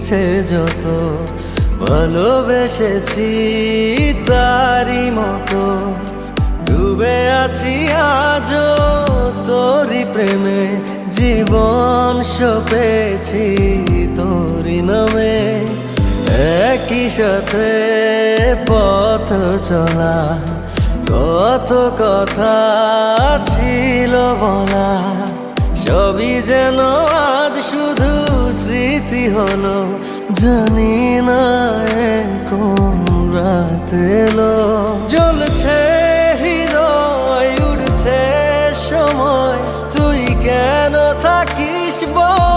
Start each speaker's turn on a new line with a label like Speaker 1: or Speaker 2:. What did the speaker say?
Speaker 1: ইচ্ছে যত ভালোবেসেছি তারই মতো ডুবে আছি আজও তোরই প্রেমে জীবন সপেছি তোরই নামে একই সাথে পথ চলা কত কথা ছিল বলা সবই যেন আজ শুধু স্মৃতি হলো জানি না কোন রাত এলো জ্বলছে হৃদয় উড়ছে সময় তুই কেন থাকিস বল